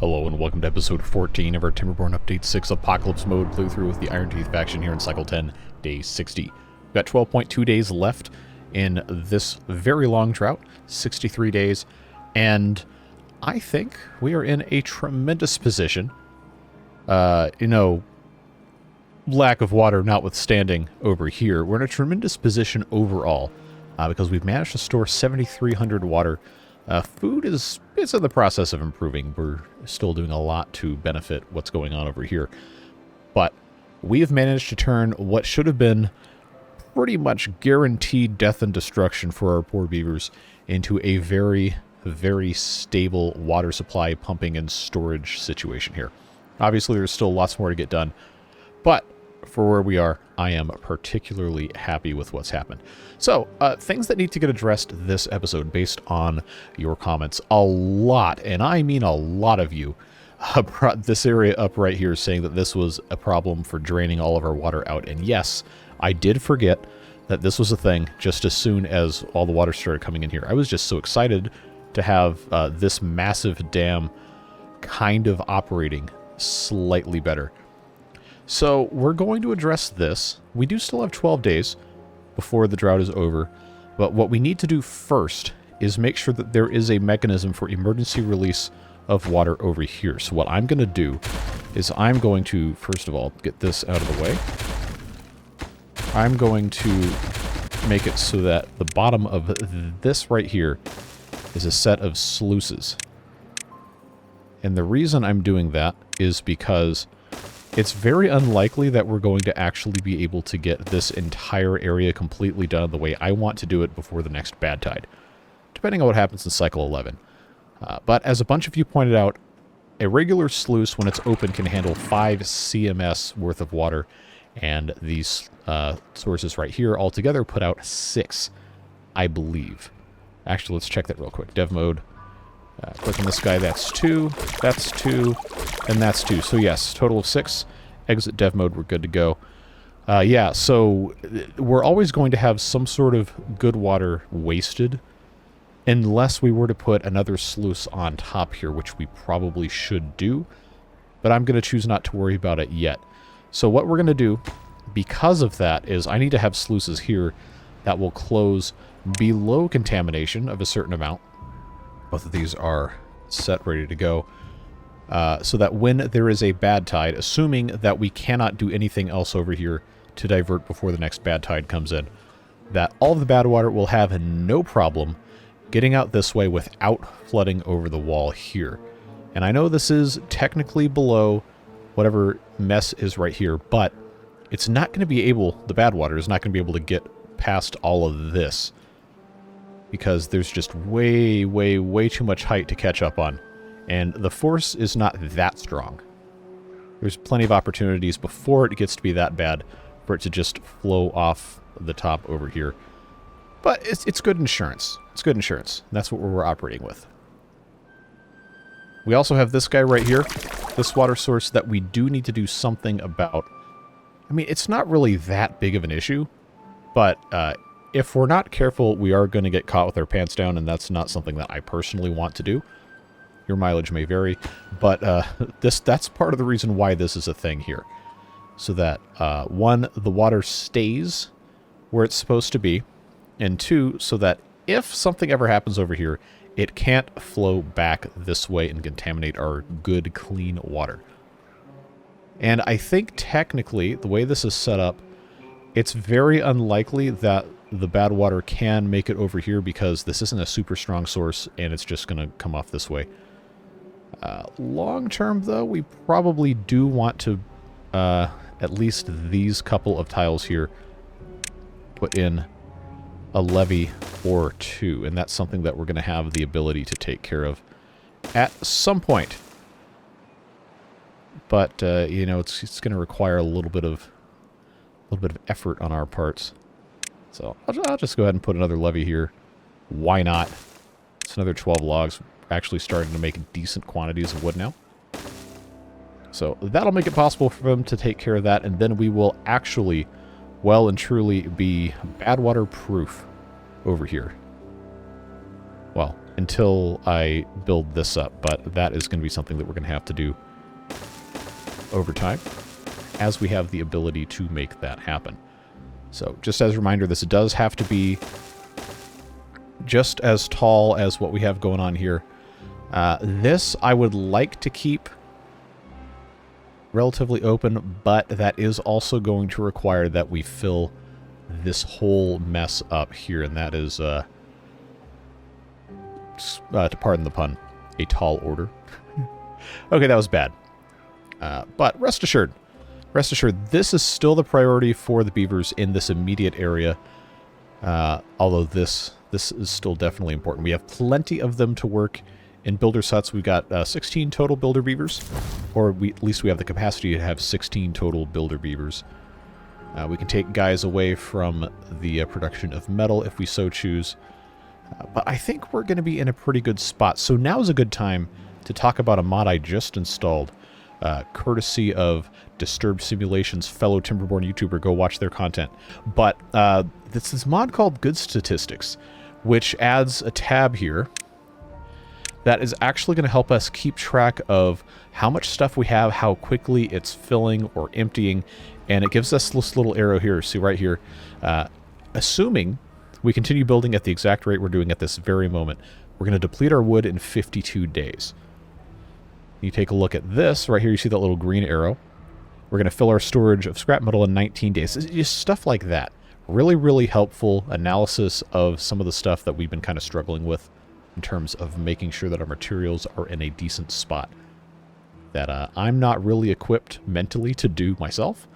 Hello and welcome to episode 14 of our Timberborn Update 6 Apocalypse Mode playthrough with the Iron Teeth faction here in Cycle 10, Day 60. We've got 12.2 days left in this very long drought, 63 days, and I think we are in a tremendous position. Lack of water notwithstanding over here, we're in a tremendous position overall because we've managed to store 7,300 water. Food is in the process of improving. We're still doing a lot to benefit what's going on over here. But we have managed to turn what should have been pretty much guaranteed death and destruction for our poor beavers into a very, very stable water supply, pumping, and storage situation here. Obviously, there's still lots more to get done, but for where we are, I am particularly happy with what's happened. So, things that need to get addressed this episode based on your comments. A lot, and I mean a lot of you, brought this area up right here saying that this was a problem for draining all of our water out. And yes, I did forget that this was a thing just as soon as all the water started coming in here. I was just so excited to have this massive dam kind of operating slightly better. So we're going to address this. We do still have 12 days before the drought is over, but what we need to do first is make sure that there is a mechanism for emergency release of water over here. So what I'm going to do is I'm going to, first of all, get this out of the way. I'm going to make it so that the bottom of this right here is a set of sluices. And the reason I'm doing that is because it's very unlikely that we're going to actually be able to get this entire area completely done the way I want to do it before the next bad tide, depending on what happens in Cycle 11. But as a bunch of you pointed out, a regular sluice, when it's open, can handle 5 CMS worth of water, and these sources right here altogether put out 6, I believe. Actually, let's check that real quick. Dev mode. Click on this guy, that's 2, and that's 2. So yes, total of 6. Exit dev mode, we're good to go. Yeah, so we're always going to have some sort of good water wasted, unless we were to put another sluice on top here, which we probably should do, but I'm going to choose not to worry about it yet. So what we're going to do, because of that, is I need to have sluices here that will close below contamination of a certain amount. Both of these are set, ready to go, so that when there is a bad tide, assuming that we cannot do anything else over here to divert before the next bad tide comes in, that all of the bad water will have no problem getting out this way without flooding over the wall here. And I know this is technically below whatever mess is right here, but it's not going to be able, the bad water is not going to be able to get past all of this, because there's just way, way, way too much height to catch up on. And the force is not that strong. There's plenty of opportunities before it gets to be that bad for it to just flow off the top over here. But it's good insurance. It's good insurance. That's what we're operating with. We also have this guy right here, this water source that we do need to do something about. I mean, it's not really that big of an issue, but if we're not careful, we are going to get caught with our pants down, and that's not something that I personally want to do. Your mileage may vary, but that's part of the reason why this is a thing here. So that, 1, the water stays where it's supposed to be, and 2, so that if something ever happens over here, it can't flow back this way and contaminate our good, clean water. And I think technically, the way this is set up, it's very unlikely that the bad water can make it over here, because this isn't a super strong source and it's just going to come off this way. Long term, though, we probably do want to, at least these couple of tiles here, put in a levee or 2, and that's something that we're going to have the ability to take care of at some point. But, it's going to require a little bit of effort on our parts. So I'll just go ahead and put another levee here. Why not? It's another 12 logs. We're actually starting to make decent quantities of wood now. So that'll make it possible for them to take care of that, and then we will actually, well and truly, be bad water proof over here. Well, until I build this up, but that is going to be something that we're going to have to do over time as we have the ability to make that happen. So just as a reminder, this does have to be just as tall as what we have going on here. This I would like to keep relatively open, but that is also going to require that we fill this whole mess up here, and that is, to pardon the pun, a tall order. Okay, that was bad. But rest assured, this is still the priority for the beavers in this immediate area, although this is still definitely important. We have plenty of them to work in builder huts. We've got 16 total builder beavers, or at least we have the capacity to have 16 total builder beavers. We can take guys away from the production of metal if we so choose, but I think we're going to be in a pretty good spot. So now is a good time to talk about a mod I just installed, courtesy of Disturbed Simulations, fellow Timberborn YouTuber. Go watch their content. But it's this mod called Good Statistics, which adds a tab here that is actually going to help us keep track of how much stuff we have, how quickly it's filling or emptying, and it gives us this little arrow here. See right here, assuming we continue building at the exact rate we're doing at this very moment, we're going to deplete our wood in 52 days. You take a look at this right here, you see that little green arrow. We're going to fill our storage of scrap metal in 19 days. It's just stuff like that. Really, really helpful analysis of some of the stuff that we've been kind of struggling with in terms of making sure that our materials are in a decent spot that I'm not really equipped mentally to do myself.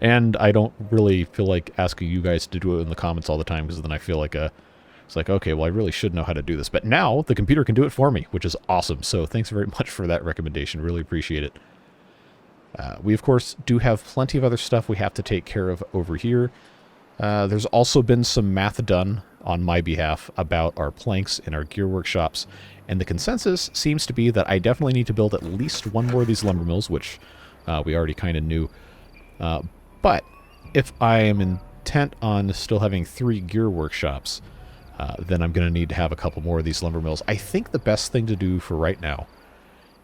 And I don't really feel like asking you guys to do it in the comments all the time, because then I feel like it's like, okay, well, I really should know how to do this. But now the computer can do it for me, which is awesome. So thanks very much for that recommendation. Really appreciate it. We, of course, do have plenty of other stuff we have to take care of over here. There's also been some math done on my behalf about our planks in our gear workshops, and the consensus seems to be that I definitely need to build at least one more of these lumber mills, which we already kind of knew. But if I am intent on still having 3 gear workshops, then I'm going to need to have a couple more of these lumber mills. I think the best thing to do for right now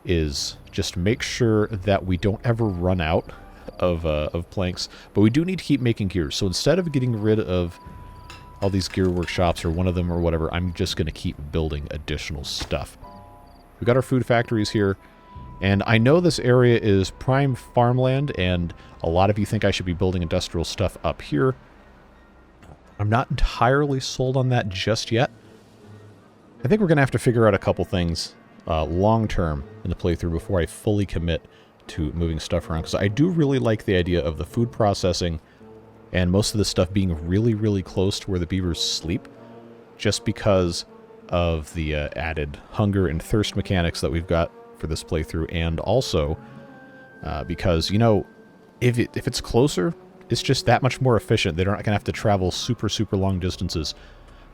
is just make sure that we don't ever run out of planks, but we do need to keep making gears. So instead of getting rid of all these gear workshops or one of them or whatever, I'm just going to keep building additional stuff. We've got our food factories here, and I know this area is prime farmland, and a lot of you think I should be building industrial stuff up here. I'm not entirely sold on that just yet. I think we're going to have to figure out a couple things long-term in the playthrough before I fully commit to moving stuff around, because I do really like the idea of the food processing and most of the stuff being really, really close to where the beavers sleep, just because of the added hunger and thirst mechanics that we've got for this playthrough, and also because, you know, if it's closer, it's just that much more efficient. They're not going to have to travel super, super long distances.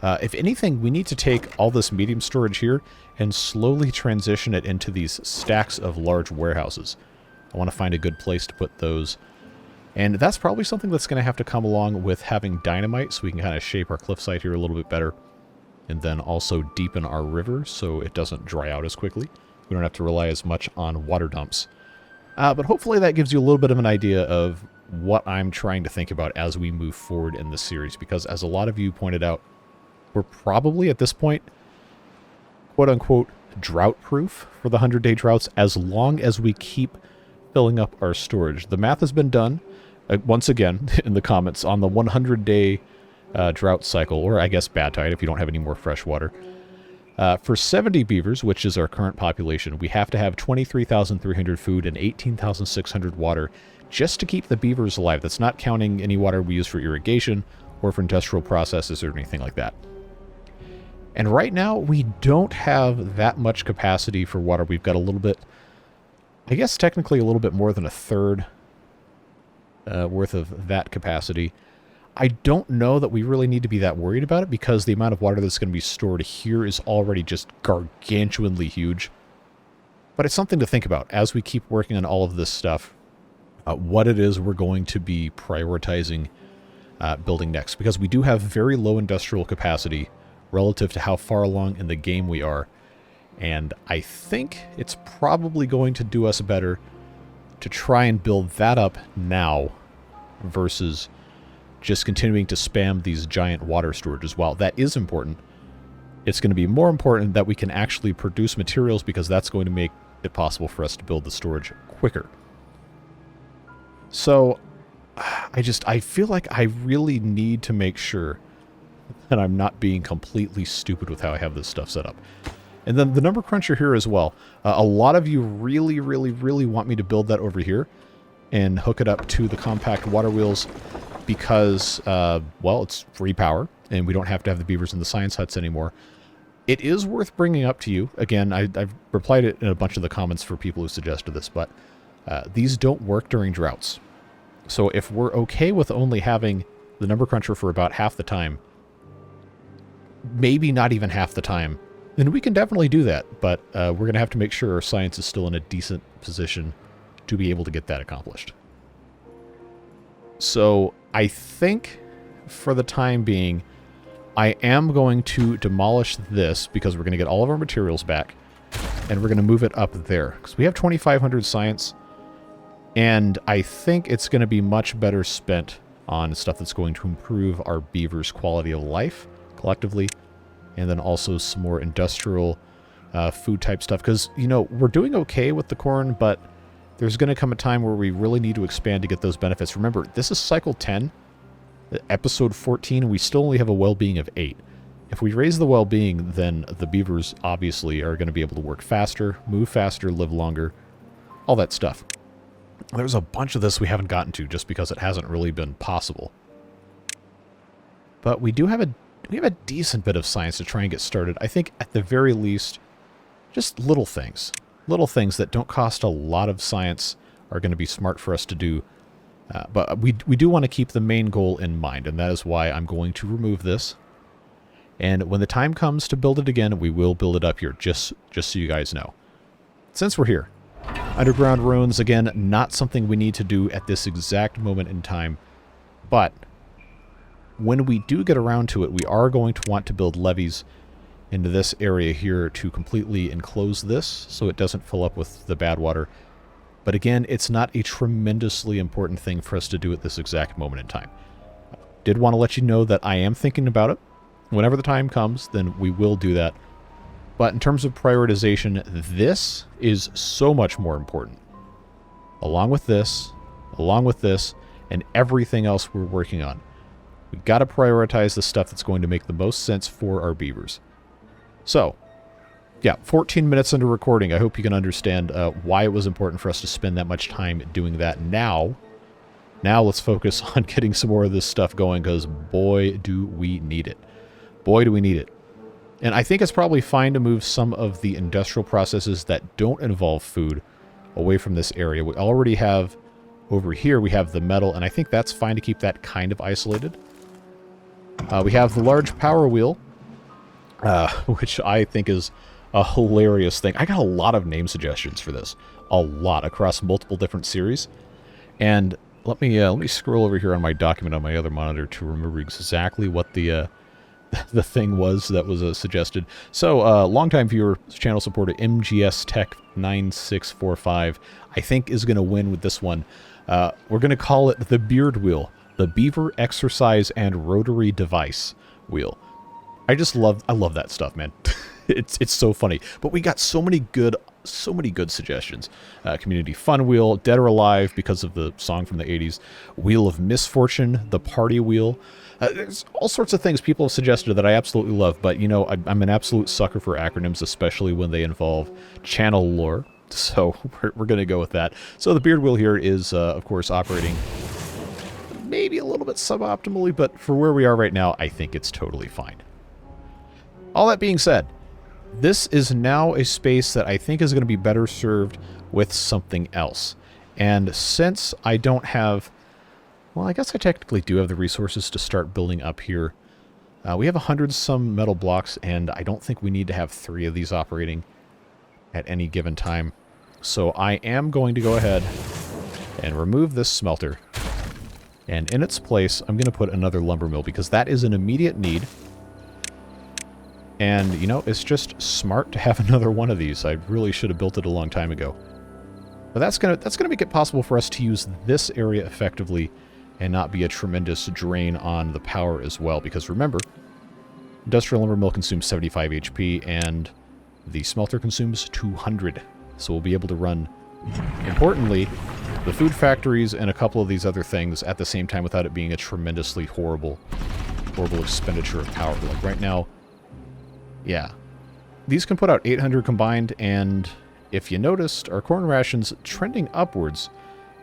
If anything, we need to take all this medium storage here and slowly transition it into these stacks of large warehouses. I want to find a good place to put those. And that's probably something that's going to have to come along with having dynamite, so we can kind of shape our cliffside here a little bit better. And then also deepen our river so it doesn't dry out as quickly. We don't have to rely as much on water dumps. But hopefully that gives you a little bit of an idea of what I'm trying to think about as we move forward in this series. Because as a lot of you pointed out, we're probably at this point, quote-unquote, drought-proof for the 100-day droughts, as long as we keep filling up our storage. The math has been done, once again, in the comments, on the 100-day drought cycle, or I guess bad tide if you don't have any more fresh water. For 70 beavers, which is our current population, we have to have 23,300 food and 18,600 water just to keep the beavers alive. That's not counting any water we use for irrigation or for industrial processes or anything like that. And right now, we don't have that much capacity for water. We've got a little bit, I guess technically a little bit more than a third worth of that capacity. I don't know that we really need to be that worried about it, because the amount of water that's going to be stored here is already just gargantuanly huge. But it's something to think about as we keep working on all of this stuff, what it is we're going to be prioritizing building next, because we do have very low industrial capacity relative to how far along in the game we are. And I think it's probably going to do us better to try and build that up now versus just continuing to spam these giant water storages. While that is important, it's going to be more important that we can actually produce materials, because that's going to make it possible for us to build the storage quicker. So I feel like I really need to make sure that I'm not being completely stupid with how I have this stuff set up. And then the number cruncher here as well. A lot of you really, really, really want me to build that over here and hook it up to the compact water wheels because, well, it's free power and we don't have to have the beavers in the science huts anymore. It is worth bringing up to you. Again, I've replied it in a bunch of the comments for people who suggested this, but these don't work during droughts. So if we're okay with only having the number cruncher for about half the time, maybe not even half the time, then we can definitely do that. But we're going to have to make sure our science is still in a decent position to be able to get that accomplished. So I think for the time being, I am going to demolish this because we're going to get all of our materials back and we're going to move it up there because we have 2,500 science. And I think it's going to be much better spent on stuff that's going to improve our beavers' quality of life collectively. And then also some more industrial food type stuff. Because, you know, we're doing okay with the corn, but there's going to come a time where we really need to expand to get those benefits. Remember, this is cycle 10, episode 14, and we still only have a well-being of 8. If we raise the well-being, then the beavers obviously are going to be able to work faster, move faster, live longer, all that stuff. There's a bunch of this we haven't gotten to just because it hasn't really been possible. But we do have a decent bit of science to try and get started. I think at the very least, just little things. Little things that don't cost a lot of science are going to be smart for us to do. But we do want to keep the main goal in mind, and that is why I'm going to remove this. And when the time comes to build it again, we will build it up here, just so you guys know. Since we're here, underground ruins, again, not something we need to do at this exact moment in time, but when we do get around to it, we are going to want to build levees into this area here to completely enclose this so it doesn't fill up with the bad water. But again, it's not a tremendously important thing for us to do at this exact moment in time. Did want to let you know that I am thinking about it. Whenever the time comes, then we will do that. But in terms of prioritization, this is so much more important. Along with this, and everything else we're working on. We've got to prioritize the stuff that's going to make the most sense for our beavers. So, yeah, 14 minutes into recording. I hope you can understand why it was important for us to spend that much time doing that now. Now let's focus on getting some more of this stuff going, because boy, do we need it. Boy, do we need it. And I think it's probably fine to move some of the industrial processes that don't involve food away from this area. We already have, over here, we have the metal, and I think that's fine to keep that kind of isolated. We have the large power wheel, which I think is a hilarious thing. I got a lot of name suggestions for this. A lot, across multiple different series. And let me scroll over here on my document on my other monitor to remember exactly what the thing was that was suggested. So, longtime viewer, channel supporter, MGS Tech 9645, I think is going to win with this one. We're going to call it the Beard Wheel. The Beaver Exercise and Rotary Device Wheel. I love that stuff, man. It's so funny. But we got so many good suggestions. Community Fun Wheel, Dead or Alive because of the song from the 80s. Wheel of Misfortune, the Party Wheel. There's all sorts of things people have suggested that I absolutely love. But, you know, I'm an absolute sucker for acronyms, especially when they involve channel lore. So we're going to go with that. So the Beard Wheel here is, of course, operating maybe a little bit suboptimally, but for where we are right now, I think it's totally fine. All that being said, this is now a space that I think is going to be better served with something else. And since I don't have, well, I guess I technically do have the resources to start building up here. We have 100-some metal blocks, and I don't think we need to have 3 of these operating at any given time. So I am going to go ahead and remove this smelter. And in its place, I'm going to put another lumber mill, because that is an immediate need. And, you know, it's just smart to have another one of these. I really should have built it a long time ago. But that's gonna make it possible for us to use this area effectively and not be a tremendous drain on the power as well. Because remember, industrial lumber mill consumes 75 HP and the smelter consumes 200. So we'll be able to run, importantly, the food factories and a couple of these other things at the same time without it being a tremendously horrible expenditure of power. Like right now, yeah, these can put out 800 combined, and if you noticed, our corn rations trending upwards,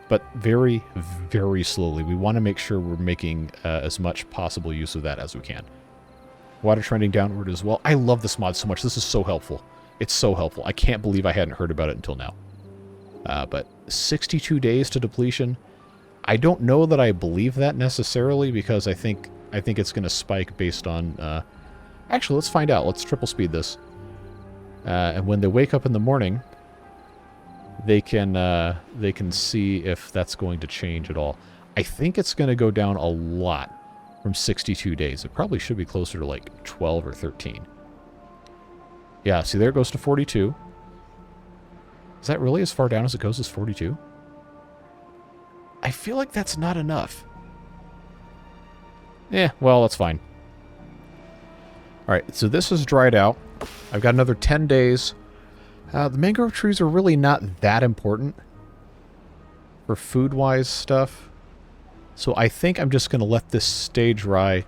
but very, very slowly. We want to make sure we're making as much possible use of that as we can. Water trending downward as well. I love this mod so much. This is so helpful. It's so helpful. I can't believe I hadn't heard about it until now. But 62 days to depletion. I don't know that I believe that necessarily, because I think it's going to spike based on... actually, let's find out. Let's triple speed this. And when they wake up in the morning, they can see if that's going to change at all. I think it's going to go down a lot from 62 days. It probably should be closer to like 12 or 13. Yeah, see, there it goes to 42. Is that really as far down as it goes as 42? I feel like that's not enough. Yeah, well, that's fine. Alright, so this is dried out. I've got another 10 days. The mangrove trees are really not that important for food-wise stuff. So I think I'm just going to let this stay dry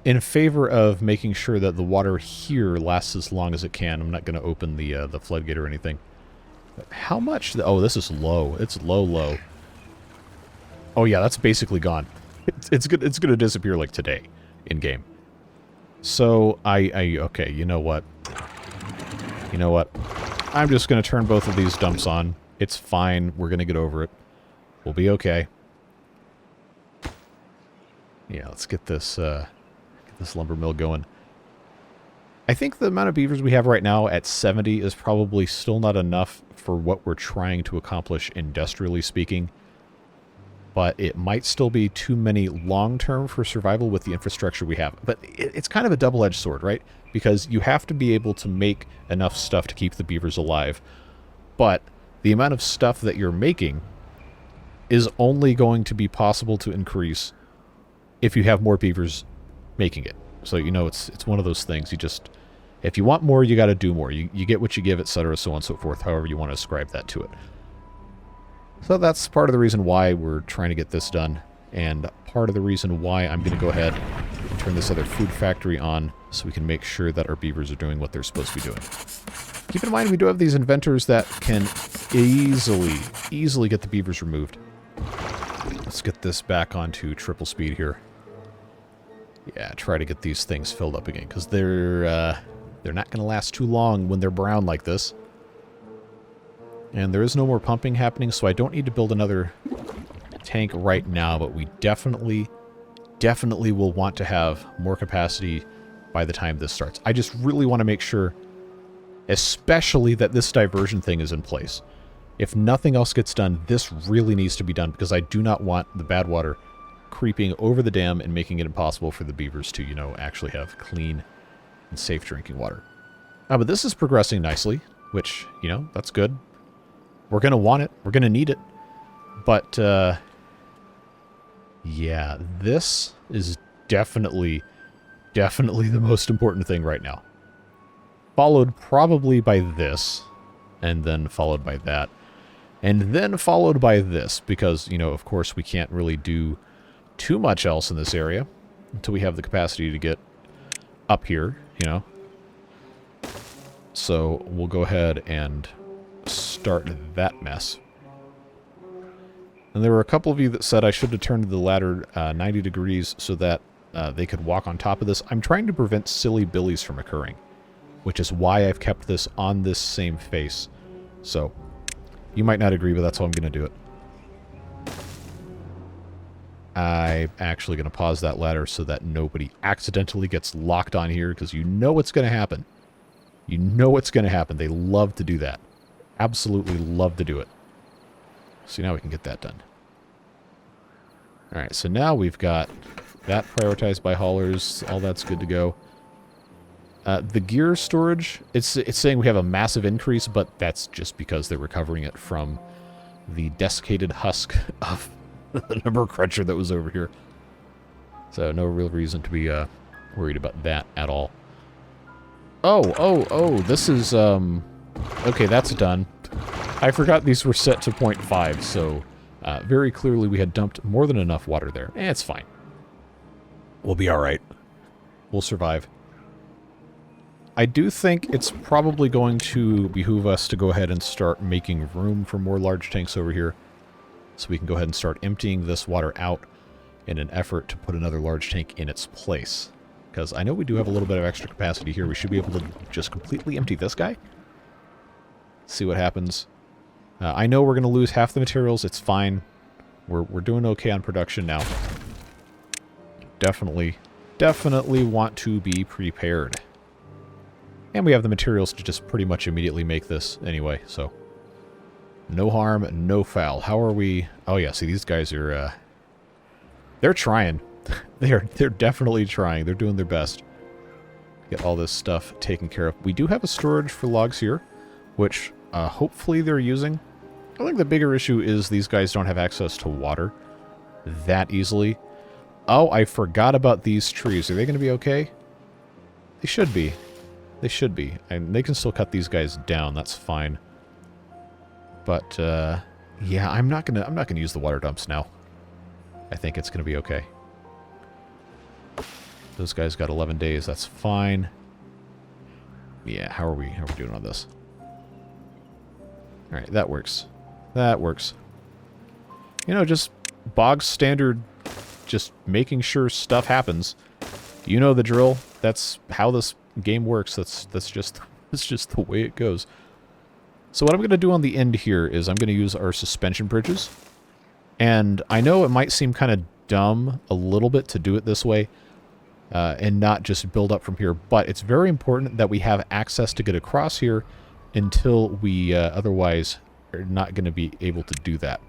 in favor of making sure that the water here lasts as long as it can. I'm not going to open the floodgate or anything. But how much? Oh, this is low. It's low, low. Oh yeah, that's basically gone. It's going to disappear like today in game. So okay, you know what? You know what? I'm just going to turn both of these dumps on. It's fine. We're going to get over it. We'll be okay. Yeah, let's get this lumber mill going. I think the amount of beavers we have right now at 70 is probably still not enough for what we're trying to accomplish industrially speaking. But it might still be too many long-term for survival with the infrastructure we have. But it's kind of a double-edged sword, right? Because you have to be able to make enough stuff to keep the beavers alive. But the amount of stuff that you're making is only going to be possible to increase if you have more beavers making it. So, you know, it's one of those things. You just, if you want more, you got to do more. You get what you give, etc., so on and so forth, however you want to ascribe that to it. So that's part of the reason why we're trying to get this done, and part of the reason why I'm going to go ahead and turn this other food factory on so we can make sure that our beavers are doing what they're supposed to be doing. Keep in mind, we do have these inventors that can easily get the beavers removed. Let's get this back onto triple speed here. Yeah, try to get these things filled up again, because they're not going to last too long when they're brown like this. And there is no more pumping happening, so I don't need to build another tank right now, but we definitely will want to have more capacity by the time this starts. I just really want to make sure, especially that this diversion thing is in place. If nothing else gets done, this really needs to be done, because I do not want the bad water creeping over the dam and making it impossible for the beavers to, you know, actually have clean and safe drinking water. But this is progressing nicely, which, you know, that's good. We're going to want it. We're going to need it. But, yeah, this is definitely the most important thing right now. Followed probably by this, and then followed by that, and then followed by this, because, you know, of course, we can't really do too much else in this area until we have the capacity to get up here, you know. So we'll go ahead and start that mess. And there were a couple of you that said I should have turned the ladder 90 degrees so that they could walk on top of this. I'm trying to prevent silly billies from occurring, which is why I've kept this on this same face. So, you might not agree, but that's how I'm going to do it. I'm actually going to pause that ladder so that nobody accidentally gets locked on here, because you know what's going to happen. You know what's going to happen. They love to do that. Absolutely love to do it. So now we can get that done. Alright, so now we've got that prioritized by haulers. All that's good to go. The gear storage, it's saying we have a massive increase, but that's just because they're recovering it from the desiccated husk of the number cruncher that was over here. So no real reason to be worried about that at all. Oh, this is, okay, that's done. I forgot these were set to 0.5, so very clearly we had dumped more than enough water there. It's fine. We'll be alright. We'll survive. I do think it's probably going to behoove us to go ahead and start making room for more large tanks over here. So we can go ahead and start emptying this water out in an effort to put another large tank in its place. Because I know we do have a little bit of extra capacity here. We should be able to just completely empty this guy. See what happens. I know we're going to lose half the materials. It's fine. We're doing okay on production now. Definitely want to be prepared. And we have the materials to just pretty much immediately make this anyway, so... No harm, no foul. How are we... Oh yeah, see, these guys are, they're trying. They're definitely trying. They're doing their best. Get all this stuff taken care of. We do have a storage for logs here, which hopefully they're using. I think the bigger issue is these guys don't have access to water that easily. Oh, I forgot about these trees. Are they going to be okay? They should be. They should be. And they can still cut these guys down. That's fine. But yeah, I'm not gonna use the water dumps now. I think it's gonna be okay. Those guys got 11 days. That's fine. Yeah, how are we doing on this? All right, that works. That works. You know, just bog standard, just making sure stuff happens. You know the drill. That's how this game works. That's just the way it goes. So what I'm going to do on the end here is I'm going to use our suspension bridges. And I know it might seem kind of dumb a little bit to do it this way and not just build up from here, but it's very important that we have access to get across here until we otherwise are not going to be able to do that.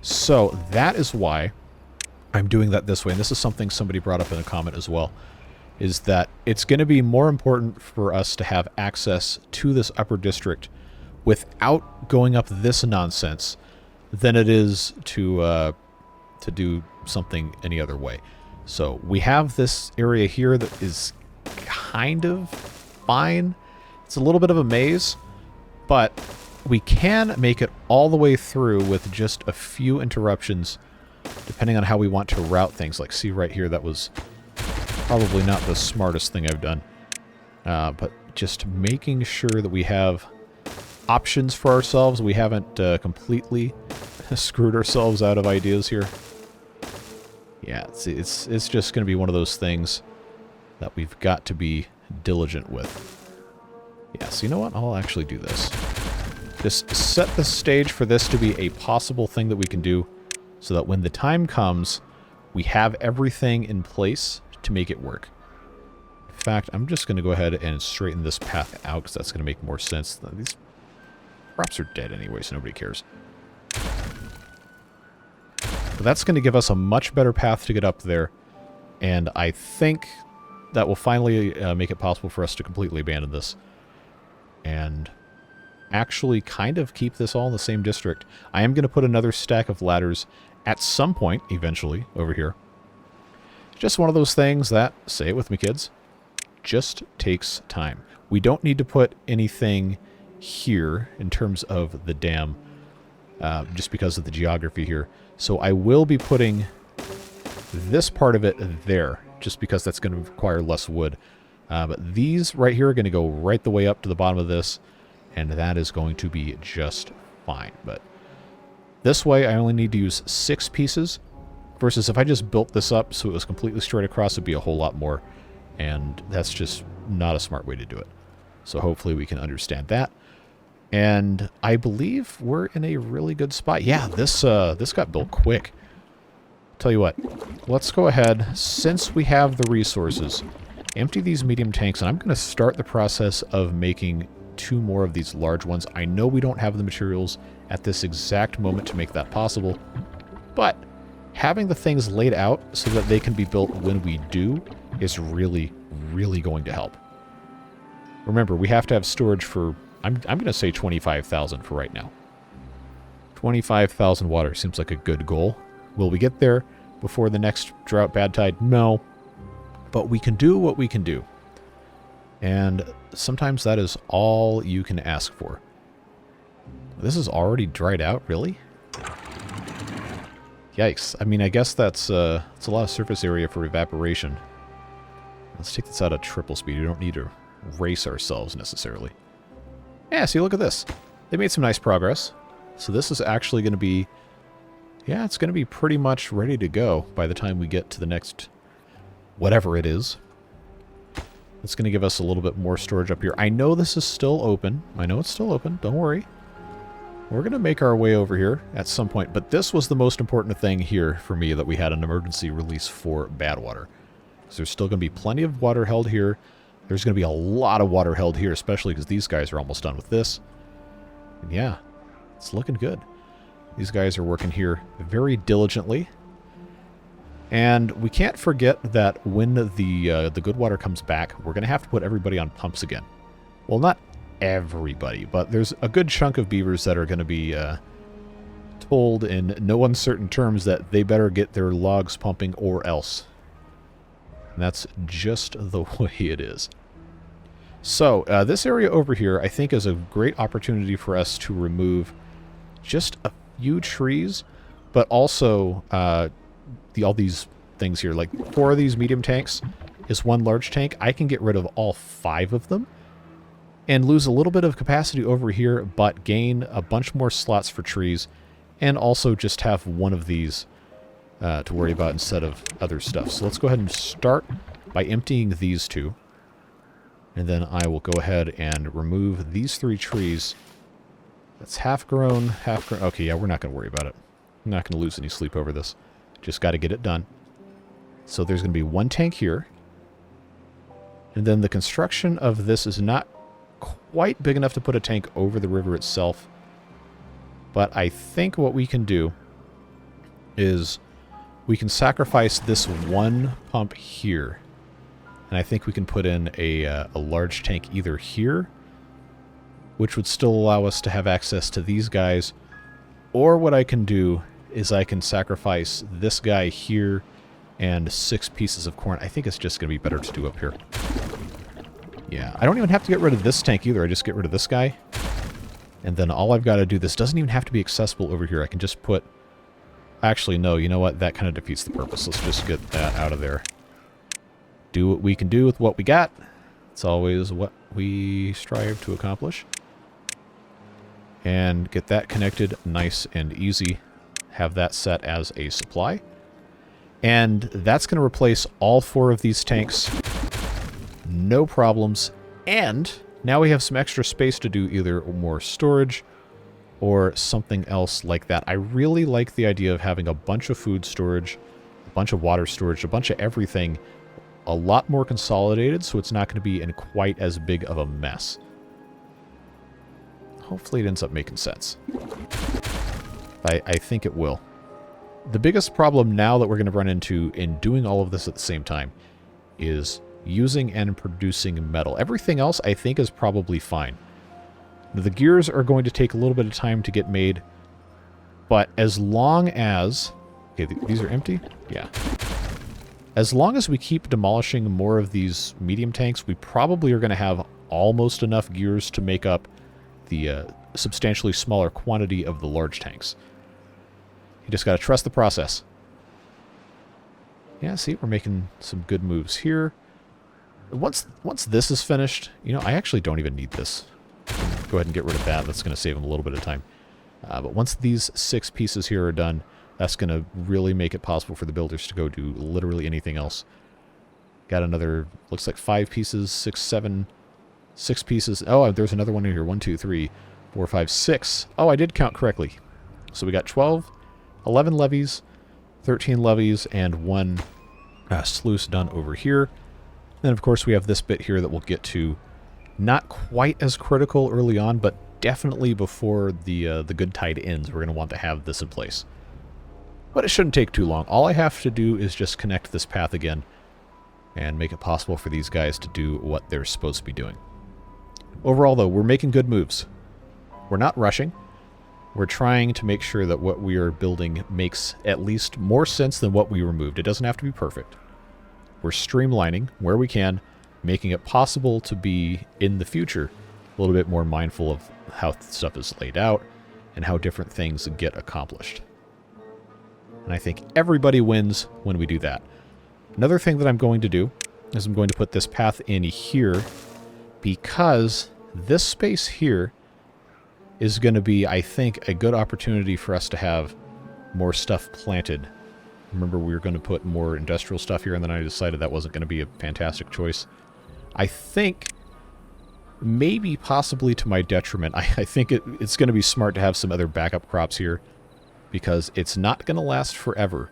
So that is why I'm doing that this way. And this is something somebody brought up in a comment as well, is that it's going to be more important for us to have access to this upper district without going up this nonsense than it is to do something any other way. So we have this area here that is kind of fine. It's a little bit of a maze, but we can make it all the way through with just a few interruptions, depending on how we want to route things. Like, see right here, that was probably not the smartest thing I've done. But just making sure that we have options for ourselves. We haven't completely screwed ourselves out of ideas here. Yeah, it's just going to be one of those things that we've got to be diligent with. Yeah, so you know what? I'll actually do this. Just set the stage for this to be a possible thing that we can do so that when the time comes, we have everything in place to make it work. In fact, I'm just going to go ahead and straighten this path out because that's going to make more sense. These crops are dead anyway, so nobody cares. But that's going to give us a much better path to get up there, and I think that will finally make it possible for us to completely abandon this and actually kind of keep this all in the same district. I am going to put another stack of ladders at some point, eventually, over here. Just one of those things that, say it with me kids, just takes time. We don't need to put anything here in terms of the dam, just because of the geography here. So I will be putting this part of it there, just because that's going to require less wood. But these right here are going to go right the way up to the bottom of this, and that is going to be just fine. But this way I only need to use 6 pieces, versus if I just built this up so it was completely straight across, it'd be a whole lot more, and that's just not a smart way to do it. So hopefully we can understand that. And I believe we're in a really good spot. Yeah, this got built quick. Tell you what, let's go ahead, since we have the resources, empty these medium tanks, and I'm going to start the process of making 2 more of these large ones. I know we don't have the materials at this exact moment to make that possible, but having the things laid out so that they can be built when we do is really, really going to help. Remember, we have to have storage for, I'm going to say 25,000 for right now. 25,000 water seems like a good goal. Will we get there before the next drought bad tide? No. But we can do what we can do. And sometimes that is all you can ask for. This is already dried out, really? Yikes. I mean, I guess that's a lot of surface area for evaporation. Let's take this out at triple speed. We don't need to race ourselves necessarily. Yeah, see, look at this. They made some nice progress. So this is actually going to be... Yeah, it's going to be pretty much ready to go by the time we get to the next... whatever it is. It's going to give us a little bit more storage up here. I know this is still open. I know it's still open. Don't worry. We're going to make our way over here at some point. But this was the most important thing here for me, that we had an emergency release for bad water. Because there's still going to be plenty of water held here. There's going to be a lot of water held here, especially because these guys are almost done with this. And yeah, it's looking good. These guys are working here very diligently. And we can't forget that when the good water comes back, we're going to have to put everybody on pumps again. Well, not everybody, but there's a good chunk of beavers that are going to be told in no uncertain terms that they better get their logs pumping or else. And that's just the way it is. So, this area over here, I think, is a great opportunity for us to remove just a few trees, but also all these things here. Like 4 of these medium tanks is 1 large tank. I can get rid of all 5 of them and lose a little bit of capacity over here, but gain a bunch more slots for trees, and also just have 1 of these to worry about instead of other stuff. So let's go ahead and start by emptying these 2. And then I will go ahead and remove these 3 trees. That's half grown, half grown. Okay, yeah, we're not going to worry about it. I'm not going to lose any sleep over this. Just got to get it done. So there's going to be 1 tank here. And then the construction of this is not quite big enough to put a tank over the river itself. But I think what we can do is we can sacrifice this 1 pump here. And I think we can put in a large tank either here, which would still allow us to have access to these guys. Or what I can do is I can sacrifice this guy here and 6 pieces of corn. I think it's just going to be better to do up here. Yeah, I don't even have to get rid of this tank either. I just get rid of this guy. And then all I've got to do, this doesn't even have to be accessible over here. I can just put... Actually, no, you know what? That kind of defeats the purpose. Let's just get that out of there. Do what we can do with what we got. It's always what we strive to accomplish. And get that connected nice and easy. Have that set as a supply. And that's going to replace all 4 of these tanks. No problems. And now we have some extra space to do either more storage or something else like that. I really like the idea of having a bunch of food storage, a bunch of water storage, a bunch of everything, a lot more consolidated, so it's not going to be in quite as big of a mess. Hopefully it ends up making sense. I think it will. The biggest problem now that we're going to run into in doing all of this at the same time is using and producing metal. Everything else I think is probably fine. The gears are going to take a little bit of time to get made, but as long as... Okay, these are empty? Yeah. As long as we keep demolishing more of these medium tanks, we probably are going to have almost enough gears to make up the substantially smaller quantity of the large tanks. You just got to trust the process. Yeah, see, we're making some good moves here. Once this is finished, you know, I actually don't even need this. Go ahead and get rid of that. That's going to save them a little bit of time. But once these 6 pieces here are done, that's going to really make it possible for the builders to go do literally anything else. Got another, looks like 5 pieces, 6, 7, 6 pieces. Oh, there's another one in here. 1, 2, 3, 4, 5, 6. Oh, I did count correctly. So we got 12, 11 levees, 13 levees, and 1 sluice done over here. Then, of course, we have this bit here that we'll get to. Not quite as critical early on, but definitely before the good tide ends, we're going to want to have this in place. But it shouldn't take too long. All I have to do is just connect this path again and make it possible for these guys to do what they're supposed to be doing. Overall, though, we're making good moves. We're not rushing. We're trying to make sure that what we are building makes at least more sense than what we removed. It doesn't have to be perfect. We're streamlining where we can, making it possible to be, in the future, a little bit more mindful of how stuff is laid out and how different things get accomplished. And I think everybody wins when we do that. Another thing that I'm going to do is I'm going to put this path in here because this space here is going to be, I think, a good opportunity for us to have more stuff planted. Remember, we were going to put more industrial stuff here, and then I decided that wasn't going to be a fantastic choice. I think, maybe possibly to my detriment, I think it's going to be smart to have some other backup crops here, because it's not going to last forever.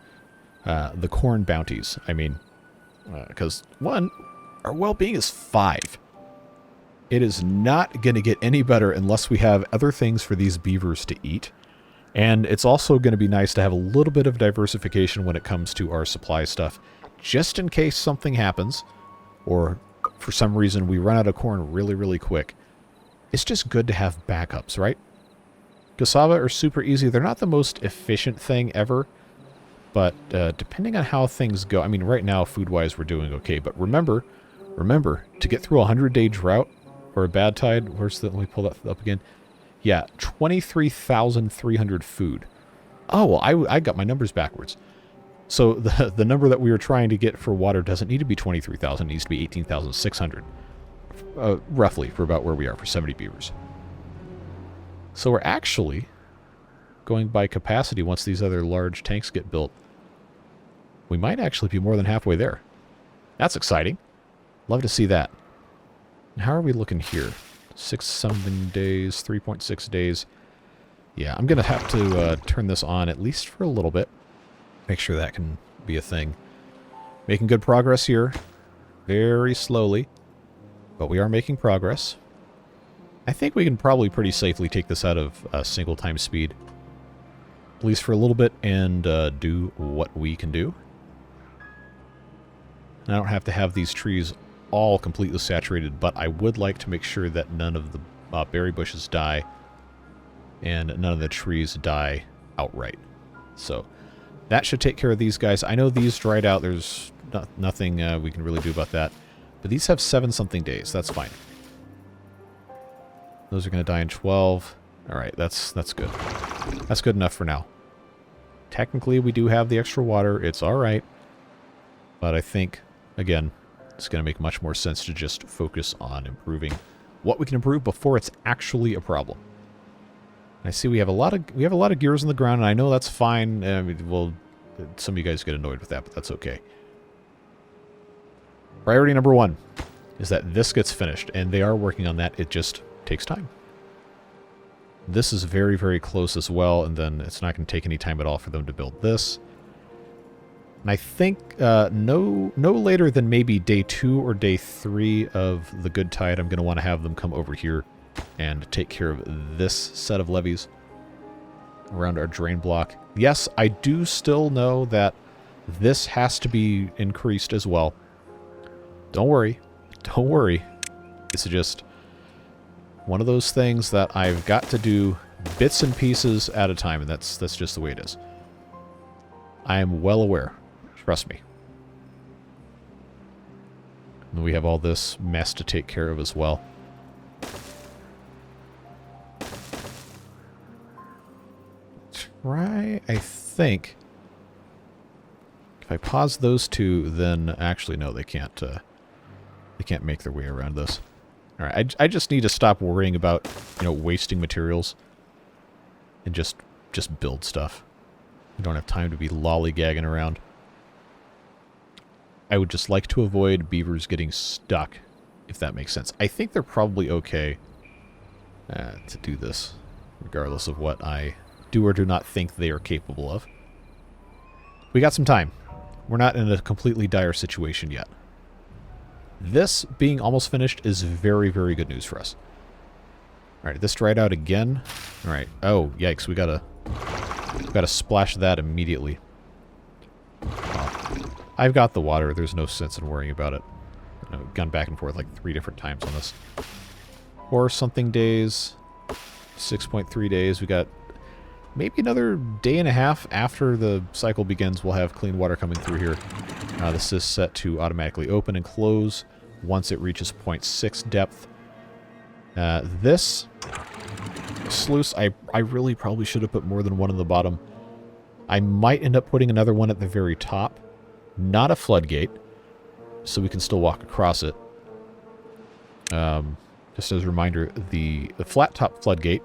The corn bounties, I mean, because, one, our well-being is 5. It is not going to get any better unless we have other things for these beavers to eat. And it's also going to be nice to have a little bit of diversification when it comes to our supply stuff, just in case something happens, or for some reason we run out of corn really, really quick. It's just good to have backups, right? Cassava are super easy. They're not the most efficient thing ever, but depending on how things go, I mean, right now, food-wise, we're doing okay. But remember, to get through a 100-day drought, or a bad tide, let me pull that up again. Yeah, 23,300 food. Oh, well, I got my numbers backwards. So the number that we were trying to get for water doesn't need to be 23,000. It needs to be 18,600. Roughly, for about where we are, for 70 beavers. So we're actually going by capacity once these other large tanks get built. We might actually be more than halfway there. That's exciting. Love to see that. How are we looking here? 6-something days, 3.6 days. Yeah, I'm going to have to turn this on at least for a little bit. Make sure that can be a thing. Making good progress here. Very slowly. But we are making progress. I think we can probably pretty safely take this out of single time speed. At least for a little bit, and do what we can do. And I don't have to have these trees all completely saturated, but I would like to make sure that none of the berry bushes die and none of the trees die outright. So that should take care of these guys. I know these dried out. There's nothing we can really do about that. But these have 7-something days. That's fine. Those are going to die in 12. All right, that's good. That's good enough for now. Technically, we do have the extra water. It's all right. But I think, again, it's going to make much more sense to just focus on improving what we can improve before it's actually a problem. And I see we have a lot of gears on the ground, and I know that's fine. I mean, well, some of you guys get annoyed with that, but that's okay. Priority number 1 is that this gets finished, and they are working on that. It just takes time. This is very, very close as well, and then it's not going to take any time at all for them to build this. And I think no later than maybe day 2 or day 3 of the good tide, I'm going to want to have them come over here and take care of this set of levees around our drain block. Yes, I do still know that this has to be increased as well. Don't worry. Don't worry. It's just one of those things that I've got to do bits and pieces at a time, and that's just the way it is. I am well aware. Trust me. And we have all this mess to take care of as well. Try, I think. If I pause those two, then actually no, they can't make their way around this. All right, I just need to stop worrying about, wasting materials and just build stuff. I don't have time to be lollygagging around. I would just like to avoid beavers getting stuck, if that makes sense. I think they're probably okay to do this, regardless of what I do or do not think they are capable of. We got some time. We're not in a completely dire situation yet. This being almost finished is very, very good news for us. All right, this dried out again. All right. Oh, yikes! We gotta splash that immediately. I've got the water. There's no sense in worrying about it. I've gone back and forth like 3 different times on this. or something days. 6.3 days. We got maybe another day and a half after the cycle begins. We'll have clean water coming through here. This is set to automatically open and close once it reaches 0.6 depth. This sluice, I really probably should have put more than one in the bottom. I might end up putting another one at the very top. Not a floodgate, so we can still walk across it. Just as a reminder, the flat top floodgate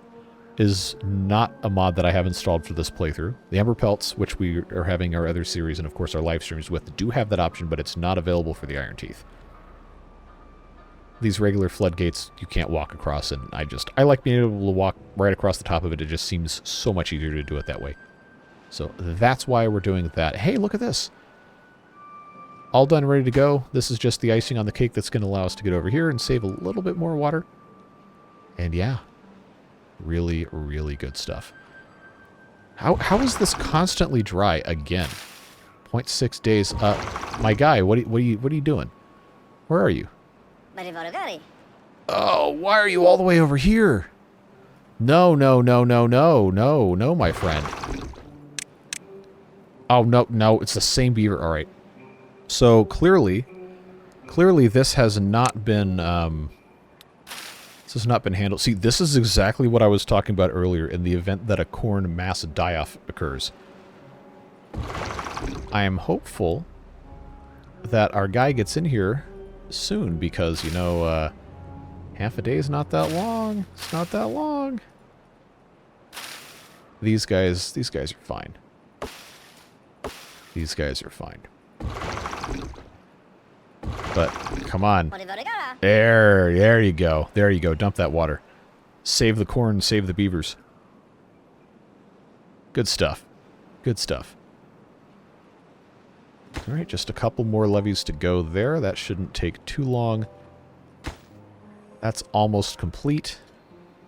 is not a mod that I have installed for this playthrough. The Ember Pelts, which we are having our other series and of course our live streams with, do have that option, but it's not available for the Iron Teeth. These regular floodgates you can't walk across, and I like being able to walk right across the top of it. It just seems so much easier to do it that way. So that's why we're doing that. Hey, look at this. All done, ready to go. This is just the icing on the cake that's going to allow us to get over here and save a little bit more water. And yeah, really, really good stuff. How is this constantly dry again? 0.6 days. My guy, what are you doing? Where are you? Oh, why are you all the way over here? No, my friend. Oh, no, it's the same beaver. All right. So clearly this has not been handled. See, this is exactly what I was talking about earlier in the event that a corn mass die-off occurs. I am hopeful that our guy gets in here soon because, you know, half a day is not that long. It's not that long. These guys are fine. These guys are fine. But, come on. There you go. There you go. Dump that water. Save the corn, save the beavers. Good stuff. Good stuff. Alright, just a couple more levees to go there. That shouldn't take too long. That's almost complete.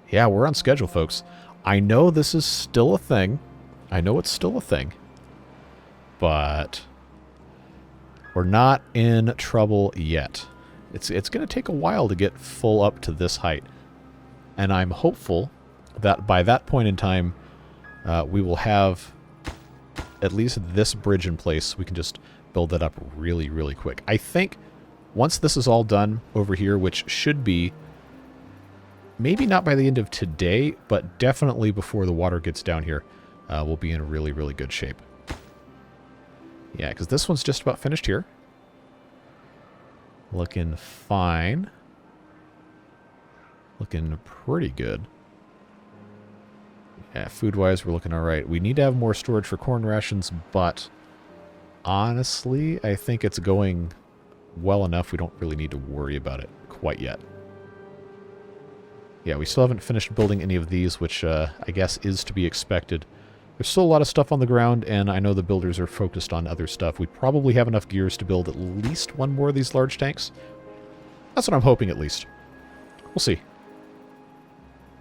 Yeah, we're on schedule, folks. I know this is still a thing. I know it's still a thing. But we're not in trouble yet. It's going to take a while to get full up to this height. And I'm hopeful that by that point in time, we will have at least this bridge in place. We can just build that up really, really quick. I think once this is all done over here, which should be maybe not by the end of today, but definitely before the water gets down here, we'll be in really, really good shape. Yeah, because this one's just about finished here. Looking fine. Looking pretty good. Yeah, food-wise, we're looking all right. We need to have more storage for corn rations, but honestly, I think it's going well enough. We don't really need to worry about it quite yet. Yeah, we still haven't finished building any of these, which I guess is to be expected. There's still a lot of stuff on the ground, and I know the builders are focused on other stuff. We probably have enough gears to build at least one more of these large tanks. That's what I'm hoping, at least. We'll see.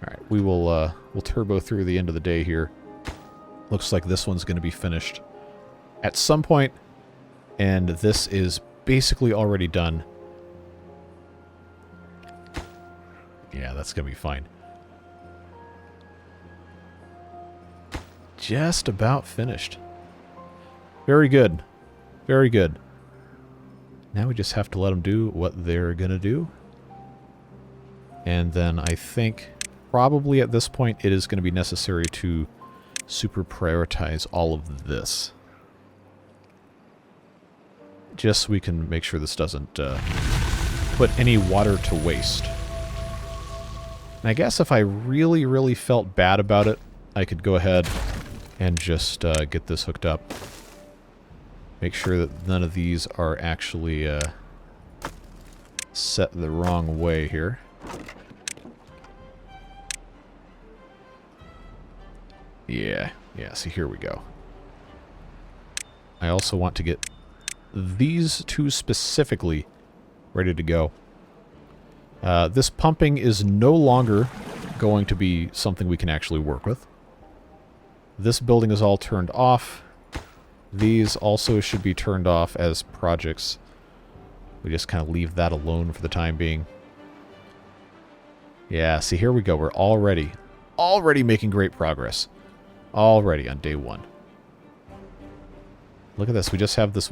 Alright, we will we'll turbo through the end of the day here. Looks like this one's going to be finished at some point, and this is basically already done. Yeah, that's going to be fine. Just about finished. Very good. Very good. Now we just have to let them do what they're going to do. And then I think probably at this point it is going to be necessary to super prioritize all of this. Just so we can make sure this doesn't put any water to waste. And I guess if I really, really felt bad about it, I could go ahead and just get this hooked up. Make sure that none of these are actually set the wrong way here. Yeah, so here we go. I also want to get these two specifically ready to go. This pumping is no longer going to be something we can actually work with. This building is all turned off. These also should be turned off as projects. We just kind of leave that alone for the time being. Yeah, see, here we go. We're already making great progress. Already on day 1. Look at this. We just have this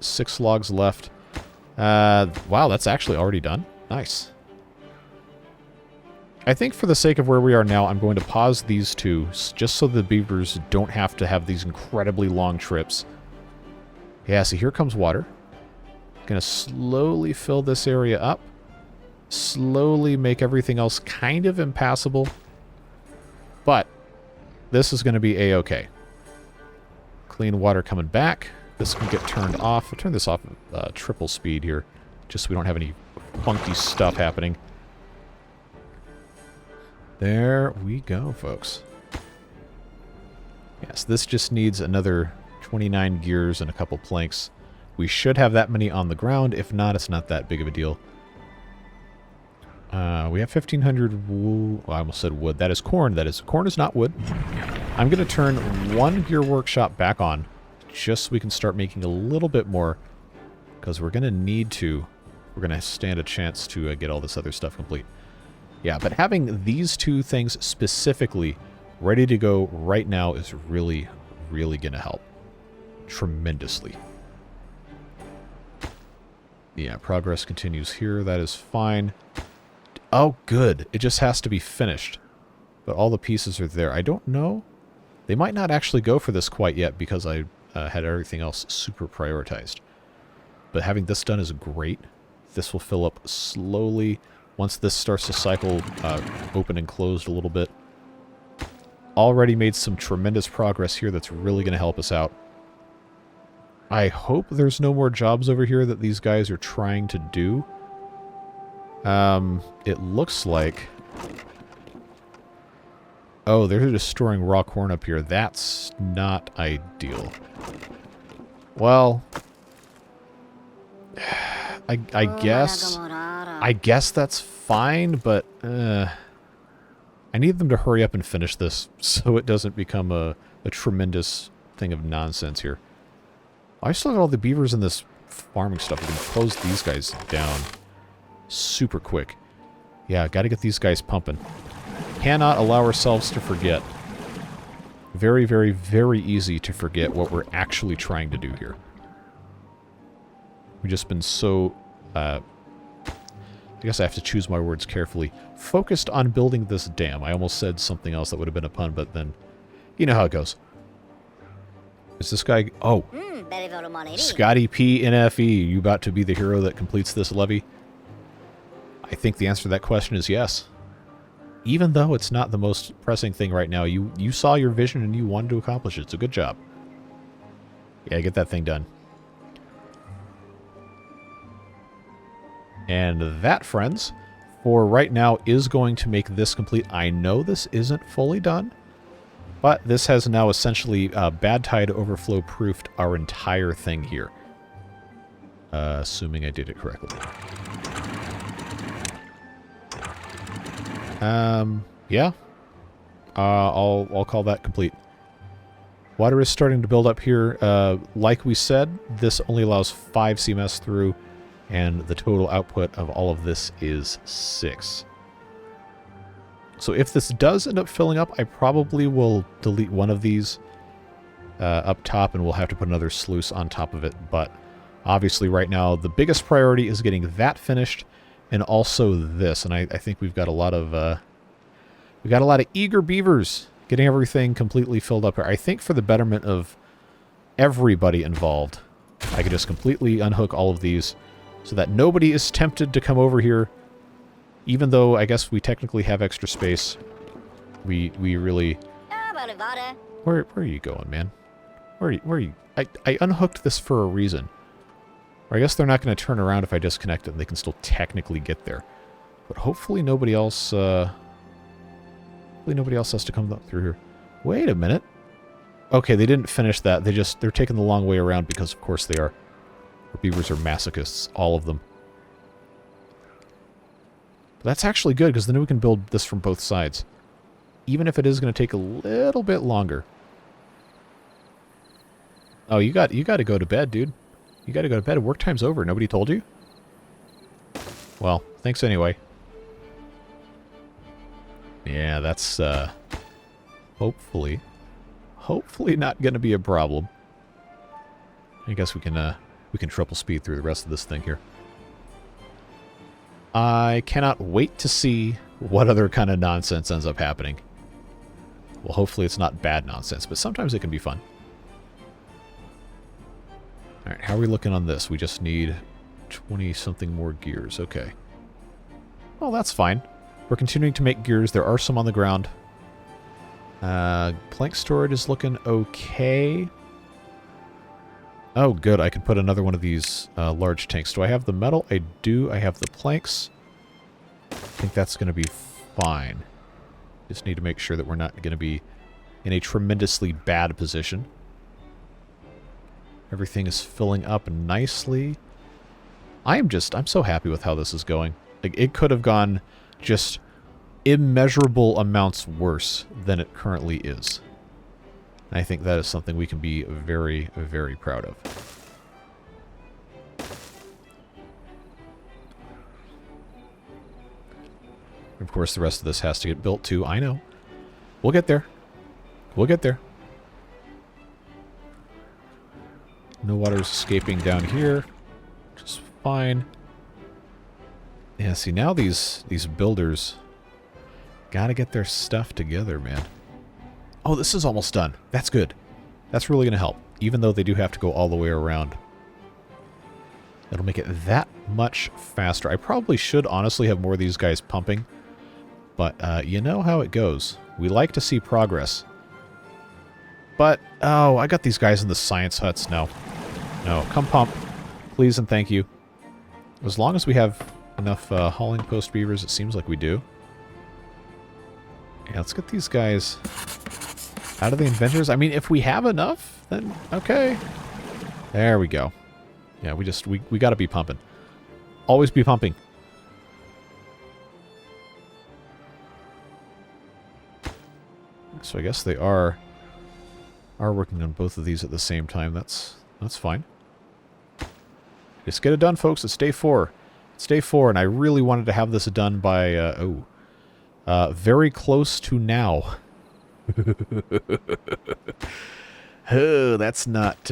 6 logs left. Wow, that's actually already done. Nice. I think for the sake of where we are now, I'm going to pause these 2, just so the beavers don't have to have these incredibly long trips. Yeah, so here comes water. Gonna slowly fill this area up. Slowly make everything else kind of impassable. But this is going to be A-okay. Clean water coming back. This can get turned off. I'll turn this off triple speed here, just so we don't have any funky stuff happening. There we go, folks. Yes, this just needs another 29 gears and a couple planks. We should have that many on the ground. If not, it's not that big of a deal. We have 1,500 wool. Well, I almost said wood. That is corn. Corn is not wood. I'm going to turn 1 gear workshop back on, just so we can start making a little bit more, because we're going to need to. We're going to stand a chance to get all this other stuff complete. Yeah, but having these 2 things specifically ready to go right now is really, really going to help tremendously. Yeah, progress continues here. That is fine. Oh, good. It just has to be finished. But all the pieces are there. I don't know. They might not actually go for this quite yet because I had everything else super prioritized. But having this done is great. This will fill up slowly once this starts to cycle open and closed a little bit. Already made some tremendous progress here that's really going to help us out. I hope there's no more jobs over here that these guys are trying to do. It looks like... Oh, they're just storing raw corn up here. That's not ideal. Well... I guess that's fine, but... I need them to hurry up and finish this so it doesn't become a tremendous thing of nonsense here. I still got all the beavers in this farming stuff. We can close these guys down super quick. Yeah, got to get these guys pumping. Cannot allow ourselves to forget. Very, very, very easy to forget what we're actually trying to do here. We've just been so, I guess I have to choose my words carefully, focused on building this dam. I almost said something else that would have been a pun, but then, you know how it goes. Is this guy... Oh. Scotty P. NFE, you about to be the hero that completes this levy? I think the answer to that question is yes. Even though it's not the most pressing thing right now, you saw your vision and you wanted to accomplish it. It's a good job. Yeah, get that thing done. And that, friends, for right now is going to make this complete. I know this isn't fully done, but this has now essentially bad tide overflow proofed our entire thing here. Assuming I did it correctly. Yeah. I'll call that complete. Water is starting to build up here. Like we said, this only allows 5 CMS through, and the total output of all of this is 6. So if this does end up filling up, I probably will delete one of these up top, and we'll have to put another sluice on top of it. But obviously right now, the biggest priority is getting that finished, and also this. And I think we've got a lot of eager beavers getting everything completely filled up here. I think for the betterment of everybody involved, I could just completely unhook all of these so that nobody is tempted to come over here. Even though I guess we technically have extra space, we really... Where are you going, man? Where are you? I unhooked this for a reason. Or I guess they're not going to turn around if I disconnect it, and they can still technically get there. But hopefully nobody else... hopefully nobody else has to come up through here. Wait a minute. Okay, they didn't finish that. They're taking the long way around because of course they are. Our beavers are masochists, all of them. But that's actually good, because then we can build this from both sides. Even if it is going to take a little bit longer. Oh, you got to go to bed, dude. You got to go to bed. Work time's over. Nobody told you? Well, thanks anyway. Yeah, that's hopefully not going to be a problem. I guess we can triple speed through the rest of this thing here. I cannot wait to see what other kind of nonsense ends up happening. Well, hopefully it's not bad nonsense, but sometimes it can be fun. Alright, how are we looking on this? We just need 20-something more gears. Okay. Well, that's fine. We're continuing to make gears. There are some on the ground. Plank storage is looking okay. Oh, good. I can put another one of these large tanks. Do I have the metal? I do. I have the planks. I think that's going to be fine. Just need to make sure that we're not going to be in a tremendously bad position. Everything is filling up nicely. I'm so happy with how this is going. Like, it could have gone just immeasurable amounts worse than it currently is. And I think that is something we can be very, very proud of. Of course, the rest of this has to get built too. I know. We'll get there. We'll get there. No water's escaping down here. Just fine. Yeah, see, now these builders gotta get their stuff together, man. Oh, this is almost done. That's good. That's really gonna help, even though they do have to go all the way around. It'll make it that much faster. I probably should honestly have more of these guys pumping, but you know how it goes. We like to see progress. But, oh, I got these guys in the science huts. No. No, come pump. Please and thank you. As long as we have enough hauling post beavers, it seems like we do. Yeah, let's get these guys out of the inventors. I mean, if we have enough, then okay. There we go. Yeah, we got to be pumping. Always be pumping. So I guess they are working on both of these at the same time. That's fine. Just get it done, folks. It's day 4. It's day 4, and I really wanted to have this done by very close to now. Oh, that's not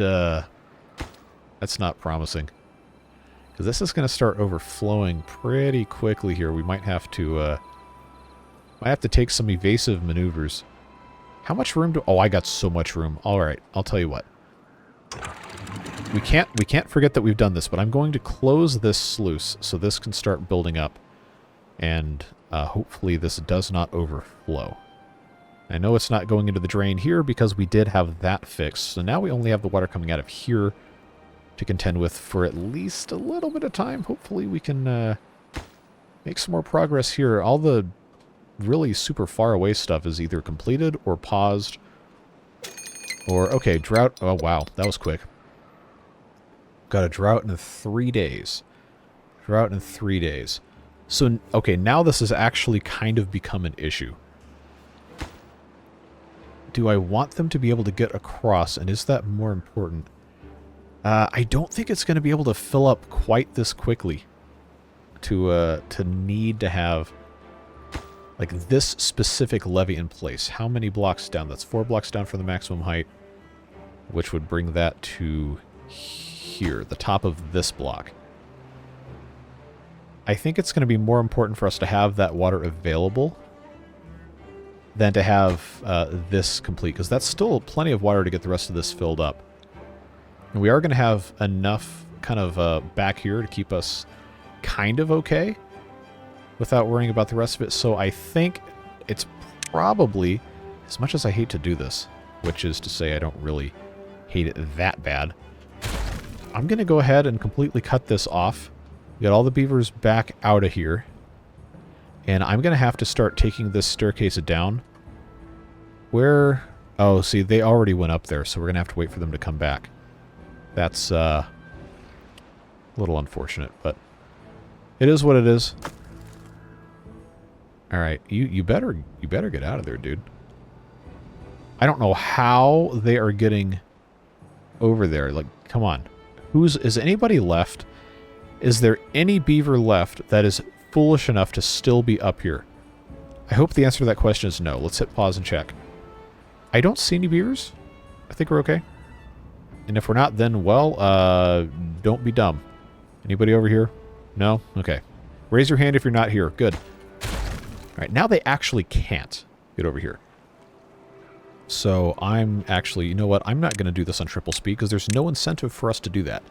promising. Because this is going to start overflowing pretty quickly here. We might have to take some evasive maneuvers. How much room do... Oh, I got so much room. All right, I'll tell you what. We can't forget that we've done this, but I'm going to close this sluice so this can start building up. And hopefully this does not overflow. I know it's not going into the drain here because we did have that fixed. So now we only have the water coming out of here to contend with for at least a little bit of time. Hopefully we can make some more progress here. All the really super far away stuff is either completed or paused. Or, okay, drought. Oh, wow, that was quick. Got a drought in 3 days. Drought in 3 days. So, okay, now this has actually kind of become an issue. Do I want them to be able to get across, and is that more important? I don't think it's going to be able to fill up quite this quickly to need to have like this specific levee in place. How many blocks down? That's 4 blocks down from the maximum height, which would bring that to here, the top of this block. I think it's going to be more important for us to have that water available than to have this complete, because that's still plenty of water to get the rest of this filled up. And we are going to have enough kind of back here to keep us kind of okay without worrying about the rest of it. So I think it's probably, as much as I hate to do this, which is to say I don't really hate it that bad, I'm going to go ahead and completely cut this off. Get all the beavers back out of here. And I'm going to have to start taking this staircase down. Where... Oh, see, they already went up there, so we're going to have to wait for them to come back. That's a little unfortunate, but it is what it is. Alright, you better get out of there, dude. I don't know how they are getting over there. Like, come on. Is anybody left? Is there any beaver left that is foolish enough to still be up here? I hope the answer to that question is no. Let's hit pause and check. I don't see any beavers. I think we're okay. And if we're not, then, well, don't be dumb. Anybody over here? No? Okay. Raise your hand if you're not here. Good. All right, now they actually can't get over here. So I'm actually, you know what? I'm not going to do this on triple speed because there's no incentive for us to do that.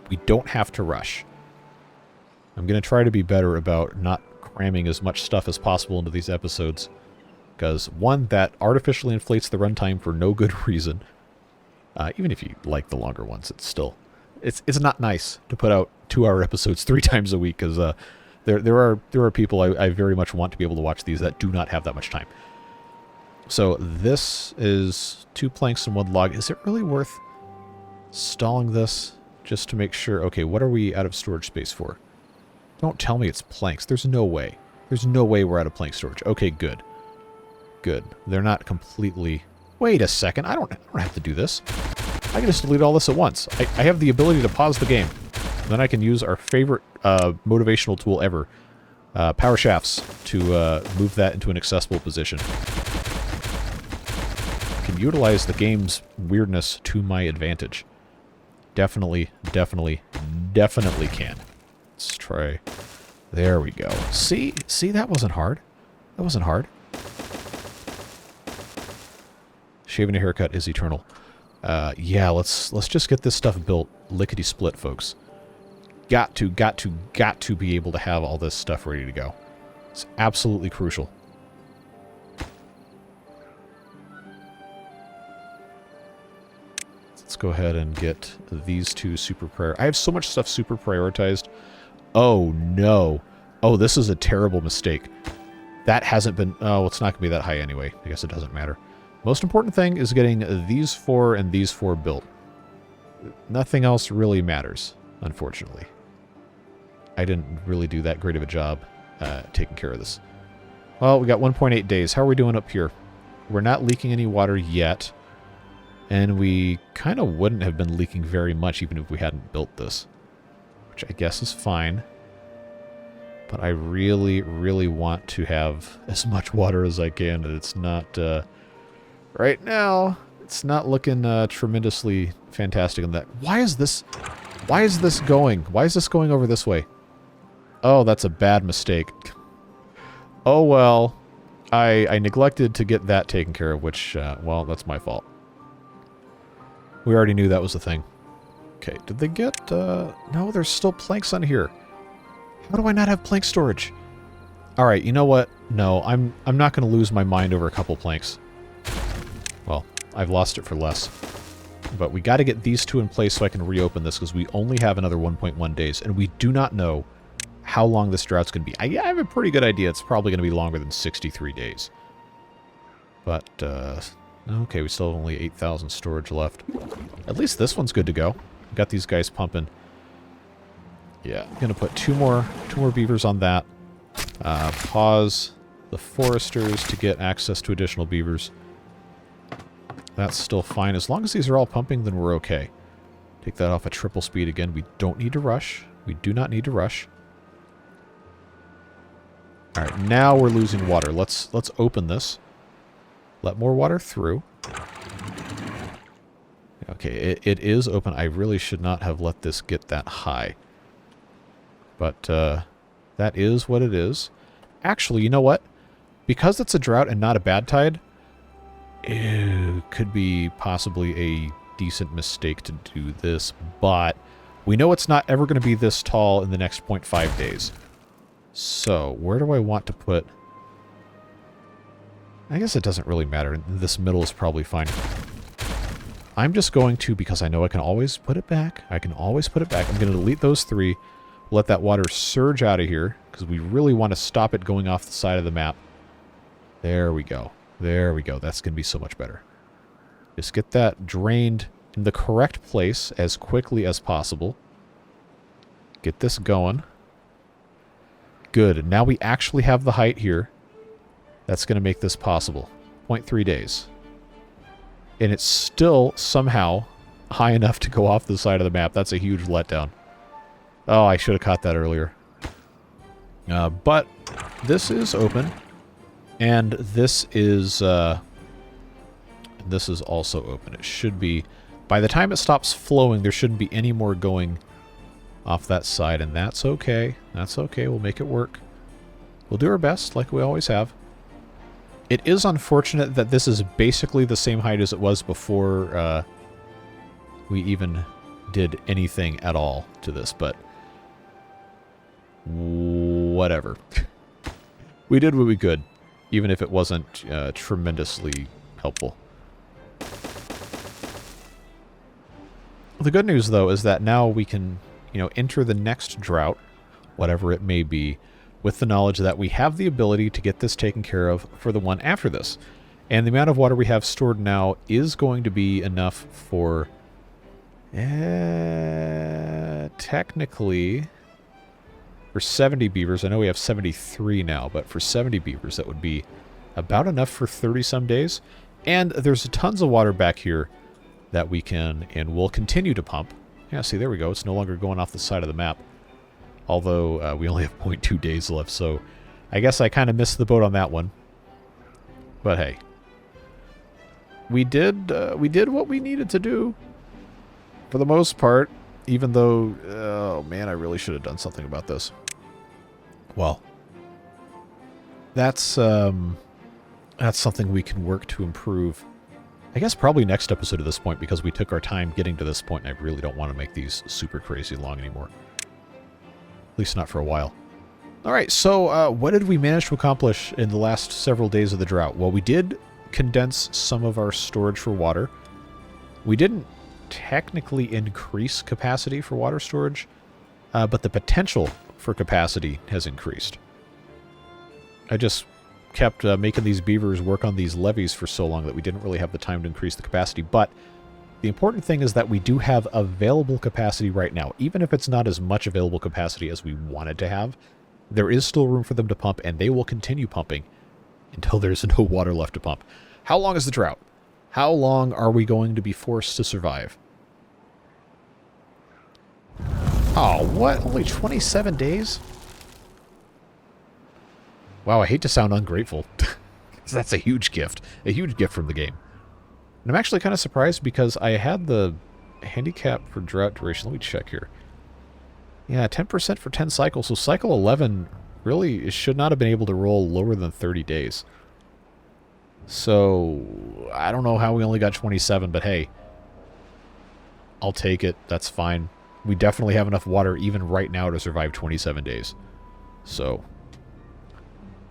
We don't have to rush. I'm going to try to be better about not cramming as much stuff as possible into these episodes. Because, one, that artificially inflates the runtime for no good reason. Even if you like the longer ones, it's still... It's not nice to put out 2-hour episodes 3 times a week, because there are people I very much want to be able to watch these that do not have that much time. So this is 2 planks and 1 log. Is it really worth stalling this just to make sure? Okay, what are we out of storage space for? Don't tell me it's planks. There's no way. There's no way we're out of plank storage. Okay, good. Good. They're not completely... Wait a second. I don't have to do this. I can just delete all this at once. I have the ability to pause the game. Then I can use our favorite motivational tool ever, power shafts, to move that into an accessible position. I can utilize the game's weirdness to my advantage. Definitely can. Let's try. There we go. See, that wasn't hard. That wasn't hard. Shaving a haircut is eternal. Yeah, let's just get this stuff built lickety-split, folks. Got to be able to have all this stuff ready to go. It's absolutely crucial. Let's go ahead and get these 2 super I have so much stuff super prioritized. Oh, no. Oh, this is a terrible mistake. That hasn't been... Oh, it's not going to be that high anyway. I guess it doesn't matter. Most important thing is getting these 4 and these 4 built. Nothing else really matters, unfortunately. I didn't really do that great of a job taking care of this. Well, we got 1.8 days. How are we doing up here? We're not leaking any water yet. And we kind of wouldn't have been leaking very much even if we hadn't built this. Which I guess is fine. But I really want to have as much water as I can. And it's not... Right now, it's not looking tremendously fantastic on that. Why is this going? Why is this going over this way? Oh, that's a bad mistake. Oh, well. I neglected to get that taken care of, which, well, that's my fault. We already knew that was the thing. Okay, did they get, no, there's still planks on here. How do I not have plank storage? Alright, you know what? No, I'm not going to lose my mind over a couple planks. Well, I've lost it for less. But we got to get these 2 in place so I can reopen this, because we only have another 1.1 days, and we do not know how long this drought's going to be. I have a pretty good idea it's probably going to be longer than 63 days. But, okay, we still have only 8,000 storage left. At least this one's good to go. Got these guys pumping. Yeah, I'm going to put two more beavers on that. Pause the foresters to get access to additional beavers. That's still fine. As long as these are all pumping, then we're okay. Take that off at triple speed again. We don't need to rush. We do not need to rush. Alright, now we're losing water. Let's open this. Let more water through. Okay, it is open. I really should not have let this get that high. But that is what it is. Actually, you know what? Because it's a drought and not a bad tide, it could be possibly a decent mistake to do this, but we know it's not ever going to be this tall in the next 0.5 days. So, where do I want to put... I guess it doesn't really matter. This middle is probably fine. I'm just going to, because I know I can always put it back. I can always put it back. I'm going to delete those 3. Let that water surge out of here, because we really want to stop it going off the side of the map. There we go. There we go. That's going to be so much better. Just get that drained in the correct place as quickly as possible. Get this going. Good. Now we actually have the height here. That's going to make this possible. 0.3 days. And it's still somehow high enough to go off the side of the map. That's a huge letdown. Oh, I should have caught that earlier. But this is open. And this is also open. It should be, by the time it stops flowing, there shouldn't be any more going off that side, and that's okay. That's okay. We'll make it work. We'll do our best, like we always have. It is unfortunate that this is basically the same height as it was before we even did anything at all to this, but whatever. We did what we could, even if it wasn't tremendously helpful. The good news, though, is that now we can, enter the next drought, whatever it may be, with the knowledge that we have the ability to get this taken care of for the one after this. And the amount of water we have stored now is going to be enough for, technically, for 70 beavers. I know we have 73 now, but for 70 beavers, that would be about enough for 30-some days. And there's tons of water back here that we can and will continue to pump. Yeah, see, there we go. It's no longer going off the side of the map. Although we only have 0.2 days left, so I guess I kind of missed the boat on that one. But hey, we did what we needed to do for the most part. Even though, oh man, I really should have done something about this. Well, that's something we can work to improve. I guess probably next episode at this point, because we took our time getting to this point, and I really don't want to make these super crazy long anymore. At least not for a while. Alright, so what did we manage to accomplish in the last several days of the drought? Well, we did condense some of our storage for water. We didn't technically increase capacity for water storage, but the potential for capacity has increased. I just kept making these beavers work on these levees for so long that we didn't really have the time to increase the capacity, but the important thing is that we do have available capacity right now. Even if it's not as much available capacity as we wanted to have, there is still room for them to pump, and they will continue pumping until there's no water left to pump. How long is the drought? How long are we going to be forced to survive? Oh, what? Only 27 days? Wow, I hate to sound ungrateful. That's a huge gift. A huge gift from the game. And I'm actually kind of surprised because I had the handicap for drought duration. Let me check here. Yeah, 10% for 10 cycles. So cycle 11 really should not have been able to roll lower than 30 days. So I don't know how we only got 27, but hey, I'll take it. That's fine. We definitely have enough water even right now to survive 27 days. So,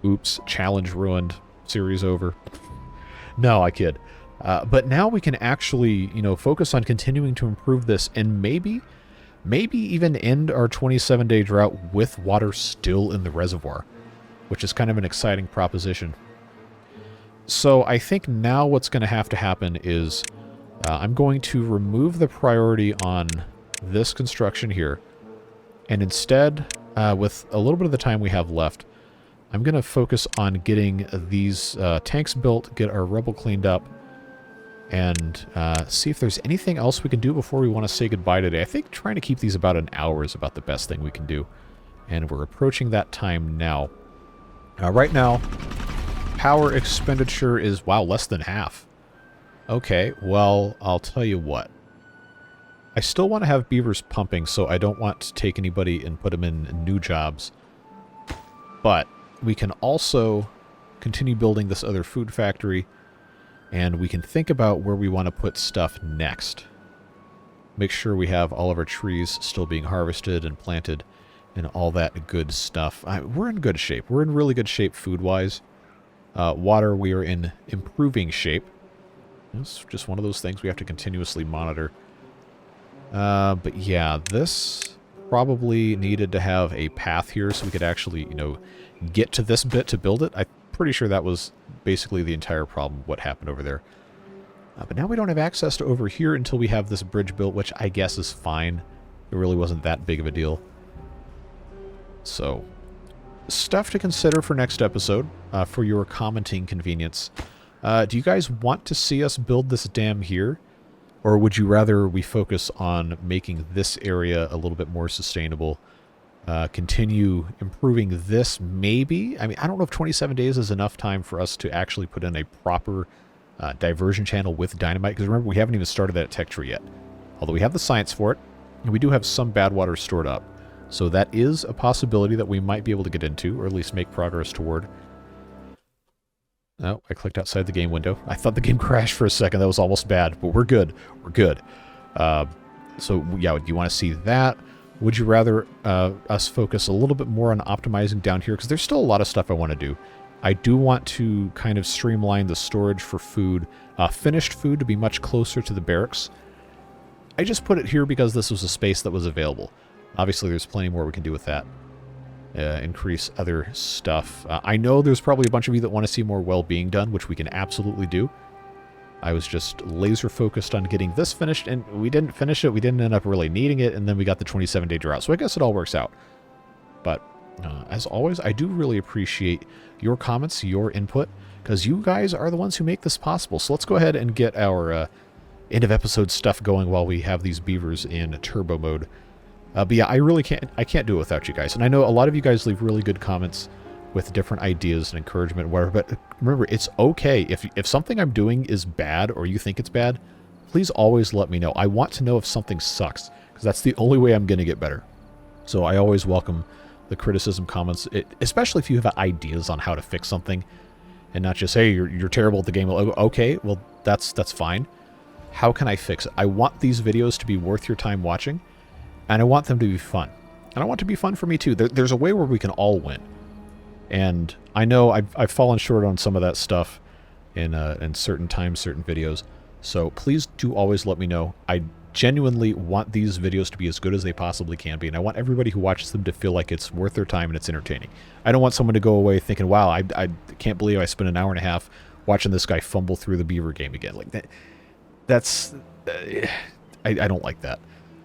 oops, challenge ruined. Series over. No, I kid. But now we can actually, focus on continuing to improve this and maybe even end our 27-day drought with water still in the reservoir, which is kind of an exciting proposition. So I think now what's going to happen is I'm going to remove the priority on this construction here, and instead, with a little bit of the time we have left, I'm going to focus on getting these tanks built, get our rubble cleaned up, and see if there's anything else we can do before we want to say goodbye today. I think trying to keep these about an hour is about the best thing we can do. And we're approaching that time now. Right now, power expenditure is, wow, less than half. Okay, well, I'll tell you what. I still want to have beavers pumping, so I don't want to take anybody and put them in new jobs. But we can also continue building this other food factory, and we can think about where we want to put stuff next. Make sure we have all of our trees still being harvested and planted and all that good stuff. We're in good shape. We're in really good shape food-wise. Water, we are in improving shape. It's just one of those things we have to continuously monitor. But yeah, this probably needed to have a path here so we could actually, get to this bit to build it. I'm pretty sure that was basically the entire problem, what happened over there. But now we don't have access to over here until we have this bridge built, which I guess is fine. It really wasn't that big of a deal. So, stuff to consider for next episode, for your commenting convenience. Do you guys want to see us build this dam here? Or would you rather we focus on making this area a little bit more sustainable continue improving this, maybe. I mean, I don't know if 27 days is enough time for us to actually put in a proper diversion channel with dynamite, because remember, we haven't even started that tech tree yet. Although we have the science for it, and we do have some bad water stored up. So that is a possibility that we might be able to get into, or at least make progress toward. Oh, I clicked outside the game window. I thought the game crashed for a second. That was almost bad, but we're good. We're good. So, yeah, do you want to see that? Would you rather us focus a little bit more on optimizing down here? Because there's still a lot of stuff I want to do. I do want to kind of streamline the storage for food, finished food to be much closer to the barracks. I just put it here because this was a space that was available. Obviously, there's plenty more we can do with that. Increase other stuff. I know there's probably a bunch of you that want to see more well-being done, which we can absolutely do. I was just laser focused on getting this finished, and we didn't finish it. We didn't end up really needing it, and then we got the 27-day drought. So I guess it all works out. But as always, I do really appreciate your comments, your input, because you guys are the ones who make this possible. So let's go ahead and get our end of episode stuff going while we have these beavers in turbo mode. But yeah, I can't do it without you guys. And I know a lot of you guys leave really good comments with different ideas and encouragement and whatever. But remember, it's okay. If something I'm doing is bad or you think it's bad, please always let me know. I want to know if something sucks, because that's the only way I'm going to get better. So I always welcome the criticism, comments, especially if you have ideas on how to fix something and not just, hey, you're terrible at the game. Well, okay, well, that's fine. How can I fix it? I want these videos to be worth your time watching, and I want them to be fun. And I want it to be fun for me too. There's a way where we can all win. And I know I've fallen short on some of that stuff in certain times, certain videos. So please do always let me know. I genuinely want these videos to be as good as they possibly can be. And I want everybody who watches them to feel like it's worth their time and it's entertaining. I don't want someone to go away thinking, wow, I can't believe I spent an hour and a half watching this guy fumble through the beaver game again. Like that's... I don't like that.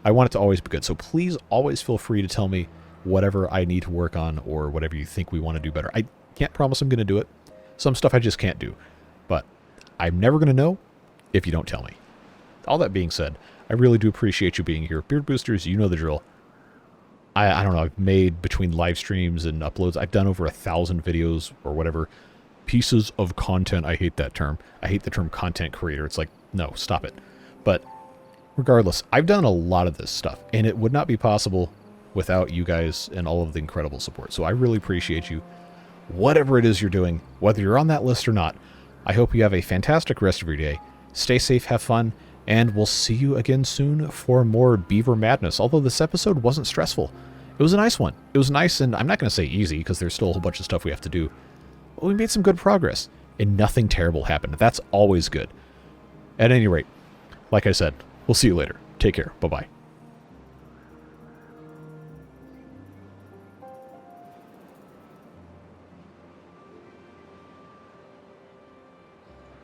I want it to always be good. So please always feel free to tell me whatever I need to work on or whatever you think we want to do better. I can't promise I'm going to do it. Some stuff I just can't do. But I'm never going to know if you don't tell me. All that being said, I really do appreciate you being here. Beard Boosters, you know the drill. I don't know, I've made between live streams and uploads, I've done over 1,000 videos or whatever. Pieces of content. I hate that term. I hate the term content creator. It's like, no, stop it. But regardless, I've done a lot of this stuff, and it would not be possible without you guys and all of the incredible support. So I really appreciate you. Whatever it is you're doing, whether you're on that list or not, I hope you have a fantastic rest of your day. Stay safe, have fun, and we'll see you again soon for more beaver madness. Although this episode wasn't stressful. It was a nice one. It was nice, and I'm not going to say easy, because there's still a whole bunch of stuff we have to do. But we made some good progress, and nothing terrible happened. That's always good. At any rate, like I said, we'll see you later. Take care. Bye-bye.